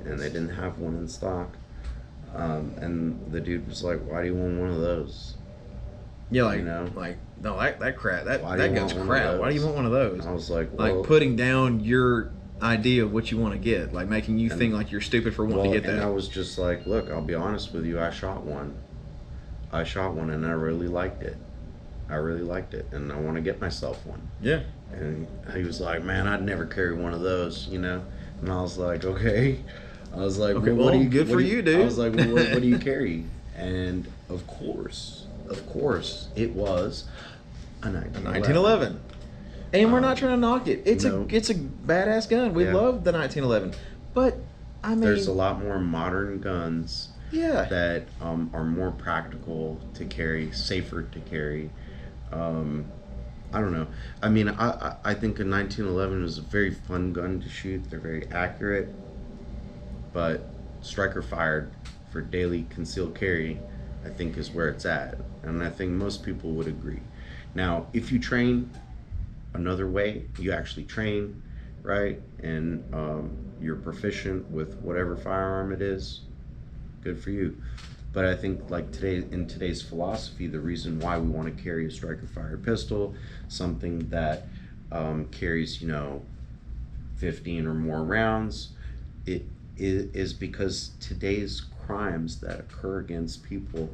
and they didn't have one in stock. And the dude was like, "Why do you want one of those?" Yeah, like, you know, like no, that crap, that Why do you gun's want one of crap. Why do you those? want one of those? I was like, well, Like putting down your idea of what you want to get, like making you think like you're stupid for wanting to get and that. I was just like, look, I'll be honest with you. I shot one and I really liked it. And I want to get myself one. Yeah. And he was like, man, I'd never carry one of those, you know? And I was like, okay. I was like, Okay, well, what do you, good what for do you, dude. I was like, well, what do you carry? And of course, it was a 1911. And we're not trying to knock it. It's a badass gun. We love the 1911. But I mean, there's a lot more modern guns yeah, that are more practical to carry, safer to carry. I don't know. I mean, I think a 1911 is a very fun gun to shoot. They're very accurate, but striker fired for daily concealed carry, I think, is where it's at, and I think most people would agree. Now, if you train another way, you actually train, right, and you're proficient with whatever firearm it is, good for you. But I think like in today's philosophy, the reason why we want to carry a striker fired pistol, something that carries 15 or more rounds, it is because today's crimes that occur against people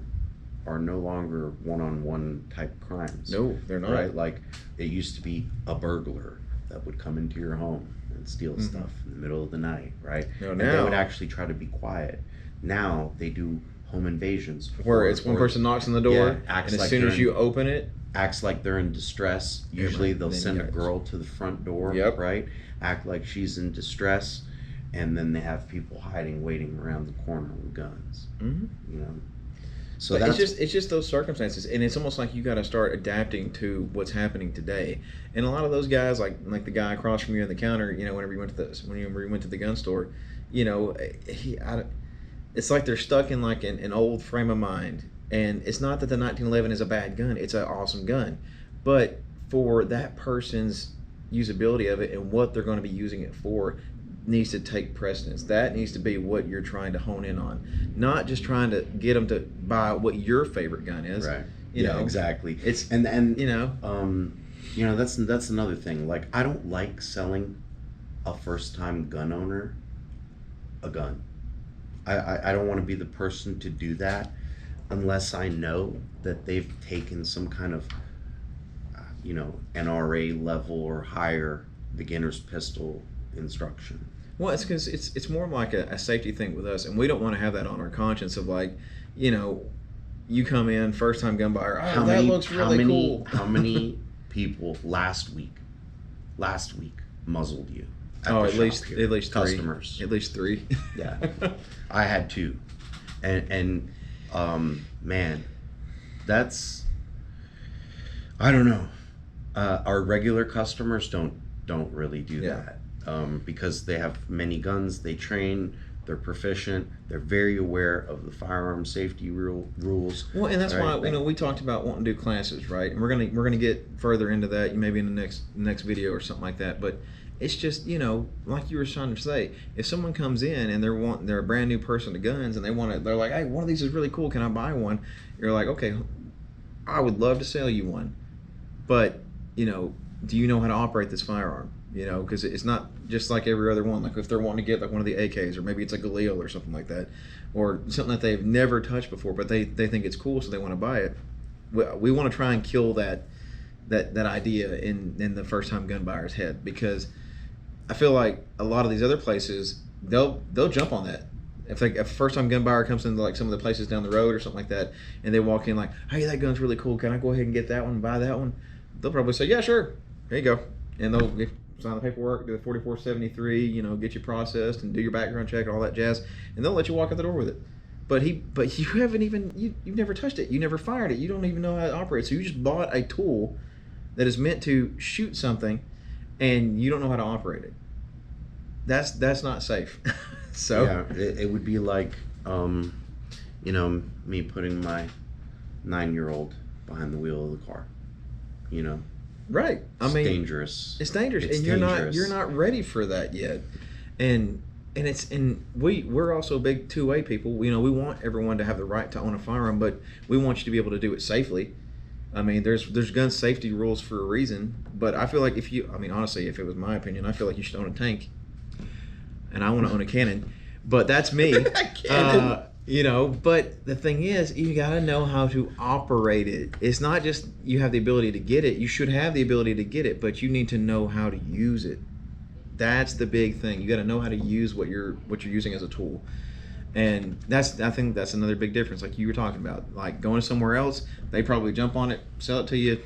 are no longer one-on-one type crimes. No, they're not. Right? Like it used to be a burglar that would come into your home and steal stuff in the middle of the night, right? No, and they would actually try to be quiet. Now they do home invasions where it's one person knocks on the door, and as soon as you open it, acts like they're in distress. Usually they'll send a girl to the front door, right? Act like she's in distress, and then they have people hiding, waiting around the corner with guns. So but it's just those circumstances, and it's almost like you got to start adapting to what's happening today. And a lot of those guys, like the guy across from you on the counter, whenever you went to the gun store, it's like they're stuck in like an old frame of mind. And it's not that the 1911 is a bad gun; it's an awesome gun, but for that person's usability of it and what they're going to be using it for needs to take precedence. That needs to be what you're trying to hone in on, not just trying to get them to buy what your favorite gun is. Right. You know, exactly. It's and that's another thing. Like I don't like selling a first-time gun owner a gun. I don't want to be the person to do that unless I know that they've taken some kind of NRA level or higher beginner's pistol instruction. Well, it's because it's more like a safety thing with us, and we don't want to have that on our conscience of like, you come in first time gun buyer. Oh, that looks really cool. How many people last week muzzled you? At least customers. At least 3. Yeah, I had 2, and man, that's, I don't know. Our regular customers don't really do that. Because they have many guns, they train, they're proficient, they're very aware of the firearm safety rules. Well, and that's why we talked about wanting to do classes, right? And we're gonna get further into that maybe in the next video or something like that. But it's just like you were trying to say, if someone comes in and they're a brand new person to guns and they're like, hey, one of these is really cool, can I buy one? You're like, okay, I would love to sell you one, but do you know how to operate this firearm? Because it's not just like every other one. Like if they're wanting to get like one of the AKs, or maybe it's a Galil or something like that, or something that they've never touched before, but they think it's cool, so they want to buy it. We want to try and kill that idea in the first time gun buyer's head, because I feel like a lot of these other places they'll jump on that. If a first time gun buyer comes into like some of the places down the road or something like that, and they walk in like, hey, that gun's really cool, can I go ahead and get that one, buy that one? They'll probably say, yeah, sure, here you go, and they'll sign the paperwork, do the 4473, get you processed and do your background check and all that jazz, and they'll let you walk out the door with it. But you haven't even you've never touched it, you never fired it, you don't even know how it operates. So you just bought a tool that is meant to shoot something, and you don't know how to operate it. That's not safe. So yeah, it would be like me putting my 9-year-old behind the wheel of the car. Right. I mean, dangerous. It's dangerous, and you're not ready for that yet. And we're also big two-way people. We want everyone to have the right to own a firearm, but we want you to be able to do it safely. I mean, there's gun safety rules for a reason, but I feel like honestly, if it was my opinion, I feel like you should own a tank, and I want to own a cannon, but that's me. Cannon. But the thing is, you got to know how to operate it. It's not just you have the ability to get it. You should have the ability to get it, but you need to know how to use it. That's the big thing. You got to know how to use what you're using as a tool. And I think that's another big difference, like you were talking about. Like going somewhere else, they probably jump on it, sell it to you,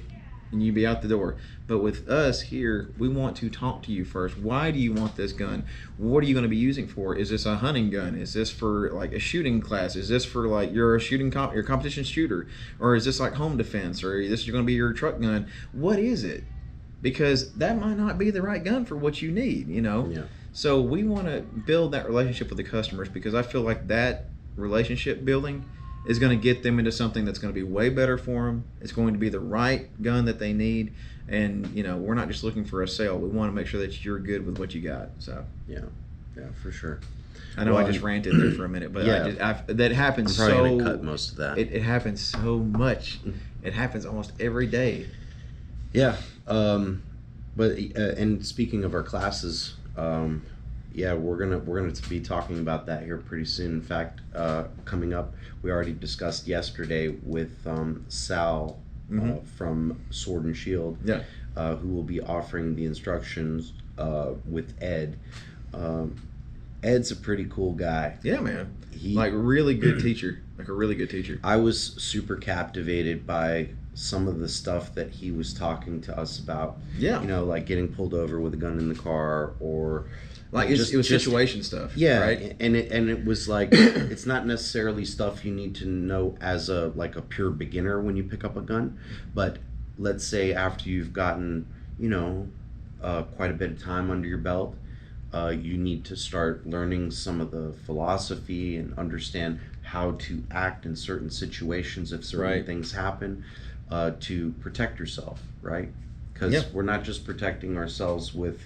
and you be out the door. But with us here, we want to talk to you first. Why do you want this gun? What are you going to be using for? Is this a hunting gun? Is this for like a shooting class? Is this for like you're a your competition shooter? Or is this like home defense? Or is this going to be your truck gun? What is it? Because that might not be the right gun for what you need, Yeah. So we want to build that relationship with the customers, because I feel like that relationship building is going to get them into something that's going to be way better for them. It's going to be the right gun that they need. And, we're not just looking for a sale. We want to make sure that you're good with what you got. So Yeah, for sure. I know I just ranted there for a minute, but Yeah. that happens I'm probably so... going to cut most of that. It happens so much. It happens almost every day. Yeah. But and speaking of our classes, we're gonna be talking about that here pretty soon. In fact, coming up, we already discussed yesterday with Sal from Sword and Shield, who will be offering the instructions with Ed. Ed's a pretty cool guy. Yeah, man. Really good teacher. Like a really good teacher. I was super captivated by some of the stuff that he was talking to us about. Yeah. Like getting pulled over with a gun in the car, or like it was situation stuff. Yeah, right. And it was like it's not necessarily stuff you need to know as a pure beginner when you pick up a gun, but let's say after you've gotten quite a bit of time under your belt, you need to start learning some of the philosophy and understand how to act in certain situations if certain things happen, to protect yourself, right? Because we're not just protecting ourselves with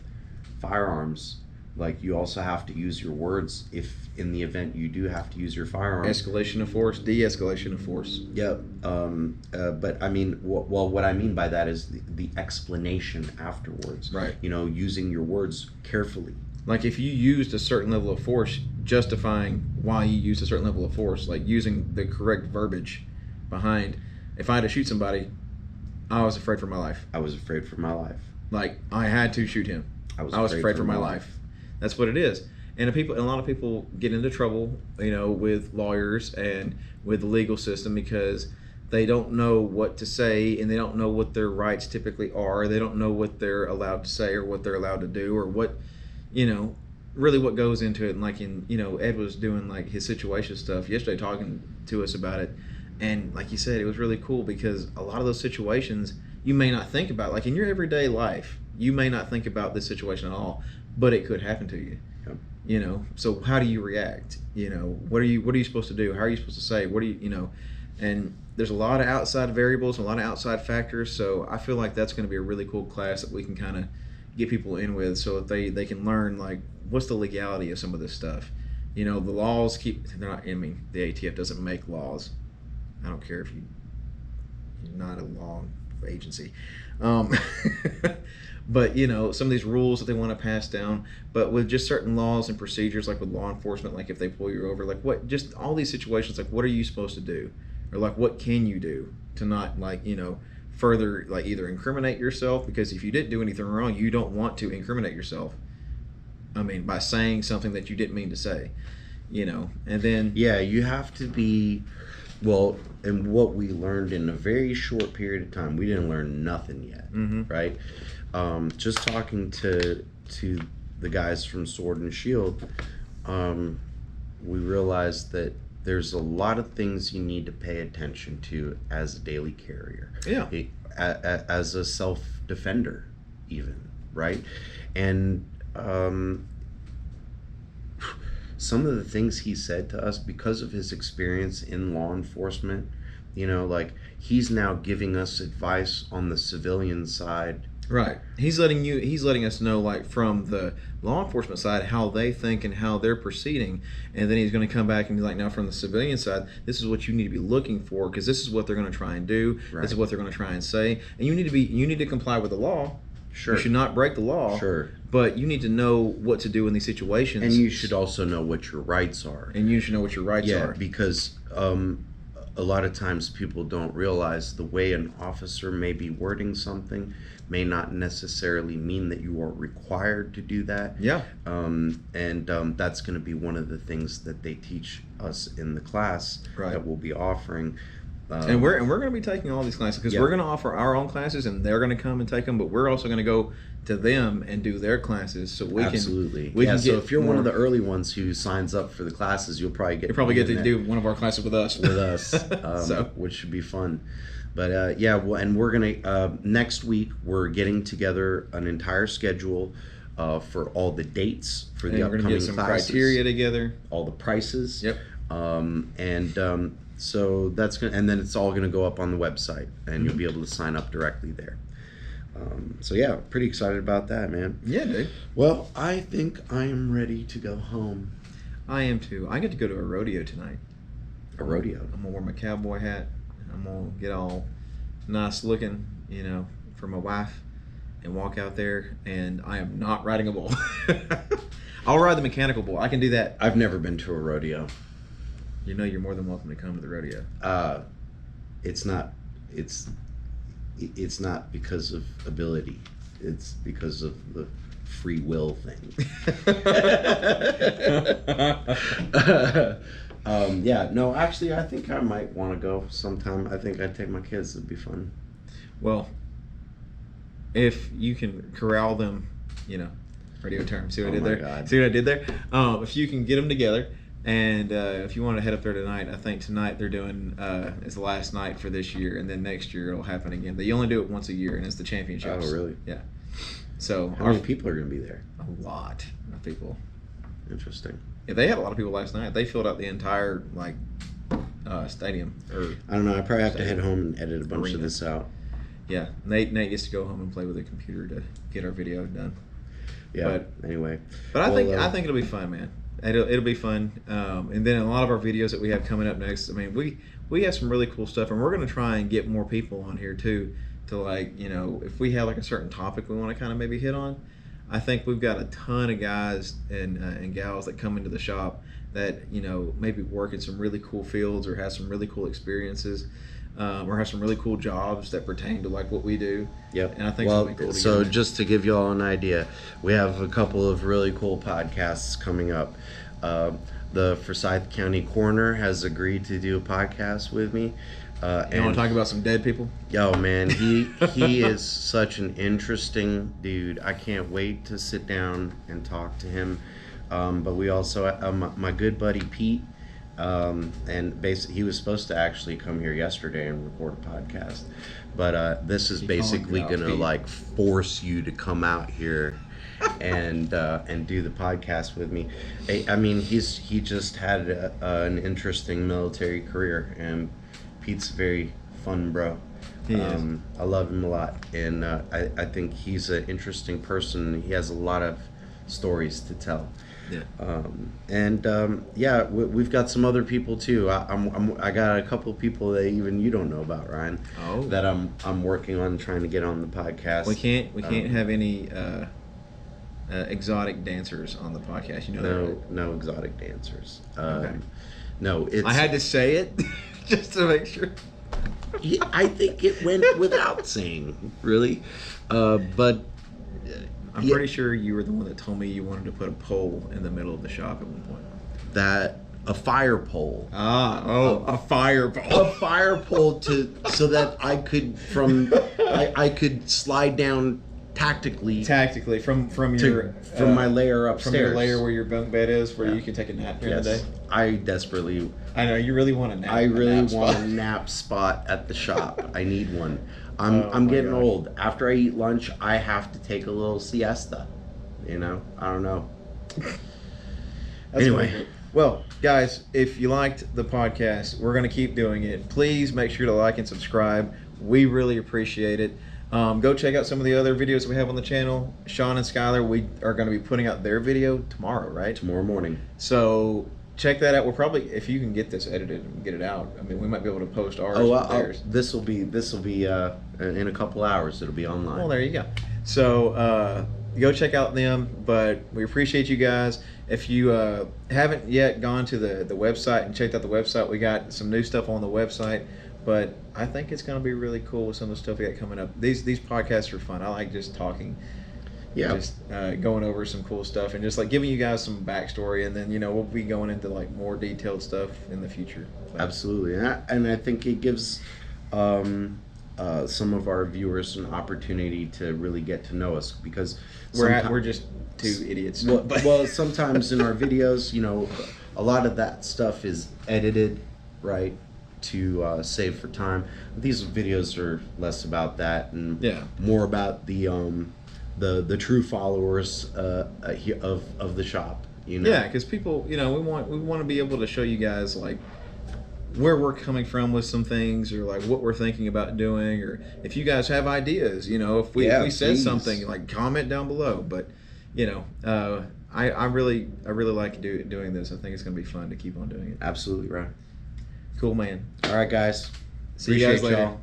firearms. Like, you also have to use your words if in the event you do have to use your firearms. Escalation of force, de-escalation of force. Yep. But I mean, what I mean by that is the explanation afterwards. Right. Using your words carefully. Like if you used a certain level of force, justifying why you used a certain level of force, like using the correct verbiage behind. If I had to shoot somebody, I was afraid for my life. I was afraid for my life. Like I had to shoot him. I was afraid for my life. That's what it is. And a lot of people get into trouble, with lawyers and with the legal system because they don't know what to say and they don't know what their rights typically are. They don't know what they're allowed to say or what they're allowed to do or what, really what goes into it. And like Ed was doing like his situation stuff yesterday, talking to us about it. And like you said, it was really cool because a lot of those situations you may not think about, like in your everyday life, you may not think about this situation at all, but it could happen to you. Yep. So how do you react? What are you supposed to do? How are you supposed to say? What do you, and there's a lot of outside variables, a lot of outside factors. So I feel like that's going to be a really cool class that we can kind of get people in with so that they can learn like what's the legality of some of this stuff. The laws the ATF doesn't make laws. I don't care if you're not a law agency. But some of these rules that they want to pass down, but with just certain laws and procedures, like with law enforcement, like if they pull you over, like what, just all these situations, like what are you supposed to do, or like what can you do to not further like either incriminate yourself, because if you didn't do anything wrong, you don't want to incriminate yourself. By saying something that you didn't mean to say, and then you have to be. Well, and what we learned in a very short period of time, we didn't learn nothing yet, right? Just talking to the guys from Sword and Shield, we realized that there's a lot of things you need to pay attention to as a daily carrier. Yeah. As a self-defender, even, right? And some of the things he said to us, because of his experience in law enforcement, like he's now giving us advice on the civilian side Right. He's letting us know, like, from the law enforcement side, how they think and how they're proceeding. And then he's going to come back and be like, now from the civilian side, this is what you need to be looking for, because this is what they're going to try and do. Right. This is what they're going to try and say. And you need to comply with the law. Sure. You should not break the law. Sure. But you need to know what to do in these situations. And you should also know what your rights are. And you should know what your rights are. Yeah, because a lot of times people don't realize the way an officer may be wording something may not necessarily mean that you are required to do that. Yeah. That's going to be one of the things that they teach us in the class that we'll be offering. And we're going to be taking all these classes, because we're going to offer our own classes, and they're going to come and take them. But we're also going to go to them and do their classes, so we can. So if you're one of the early ones who signs up for the classes, you'll probably get to do one of our classes with us. Which should be fun. But and we're gonna next week we're getting together an entire schedule for all the dates for the upcoming classes. We're gonna get some criteria together, all the prices. Yep. So that's gonna, and then it's all gonna go up on the website, and you'll be able to sign up directly there. Pretty excited about that, man. Yeah, dude. Well, I think I am ready to go home. I am too. I get to go to a rodeo tonight. A rodeo? I'm gonna wear my cowboy hat. I'm gonna get all nice looking, for my wife, and walk out there. And I am not riding a bull. I'll ride the mechanical bull. I can do that. I've never been to a rodeo. You're more than welcome to come to the rodeo. It's not because of ability. It's because of the free will thing. Actually, I think I might want to go sometime. I think I'd take my kids. It'd be fun. Well, if you can corral them, radio term. See what I did there? God. See what I did there? If you can get them together. And if you want to head up there tonight, I think tonight they're doing it's the last night for this year, and then next year it'll happen again. They only do it once a year, and it's the championships. Oh, really? Yeah. So how many people are going to be there? A lot of people. Interesting. Yeah, they had a lot of people last night. They filled out the entire stadium. I don't know. I probably have to head home and edit a bunch of this out. Yeah, Nate gets to go home and play with a computer to get our video done. Yeah. But anyway. But I think it'll be fun, man. It'll be fun, and then a lot of our videos that we have coming up next. I mean, we have some really cool stuff, and we're going to try and get more people on here too. To if we have a certain topic we want to kind of maybe hit on, I think we've got a ton of guys and gals that come into the shop that maybe work in some really cool fields or have some really cool experiences. Or have some really cool jobs that pertain to what we do. Yep. And I think cool so just to give you all an idea, we have a couple of really cool podcasts coming up. The Forsyth County Coroner has agreed to do a podcast with me. You want to talk about some dead people? Yo, man, he is such an interesting dude. I can't wait to sit down and talk to him. But we also my good buddy Pete. And basically, he was supposed to actually come here yesterday and record a podcast, but this is basically gonna force you to come out here and do the podcast with me. I mean, he just had an interesting military career, and Pete's a very fun bro. He is. I love him a lot, and I think he's an interesting person. He has a lot of stories to tell. Yeah. We've got some other people too. I got a couple of people that even you don't know about, Ryan. Oh. That I'm working on trying to get on the podcast. We can't have any exotic dancers on the podcast. No exotic dancers. Okay. No, I had to say it just to make sure. Yeah, I think it went without saying, really, but. I'm pretty sure you were the one that told me you wanted to put a pole in the middle of the shop at one point. A fire pole. A fire pole. A fire pole so that I could I could slide down tactically from my layer upstairs. From your layer where your bunk bed is, where you can take a nap during the day. I know you really want a nap. I really want a nap spot at the shop. I need one. I'm getting old. After I eat lunch, I have to take a little siesta. I don't know. Anyway. Well, guys, if you liked the podcast, we're going to keep doing it. Please make sure to like and subscribe. We really appreciate it. Go check out some of the other videos we have on the channel. Sean and Skylar, we are going to be putting out their video tomorrow, right? Tomorrow morning. So check that out. We'll probably, if you can get this edited and get it out, I mean, we might be able to post ours. Theirs. This will be in a couple hours. It'll be online. Well, there you go. So go check out them. But we appreciate you guys. If you haven't yet gone to the website and checked out the website, we got some new stuff on the website. But I think it's going to be really cool with some of the stuff we got coming up. These podcasts are fun. I like just talking. Yeah. Just going over some cool stuff and just like giving you guys some backstory, and then we'll be going into like more detailed stuff in the future. So. Absolutely, and I think it gives some of our viewers an opportunity to really get to know us, because we're just two idiots. Well, sometimes in our videos, a lot of that stuff is edited, right, to save for time. These videos are less about that and more about the true followers of the shop. Yeah, because people, we want to be able to show you guys like where we're coming from with some things, or like what we're thinking about doing, or if you guys have ideas, if we said something, like comment down below. But I really like doing this. I think it's gonna be fun to keep on doing it. Absolutely right. Cool, man. All right, guys. See you guys later. Y'all.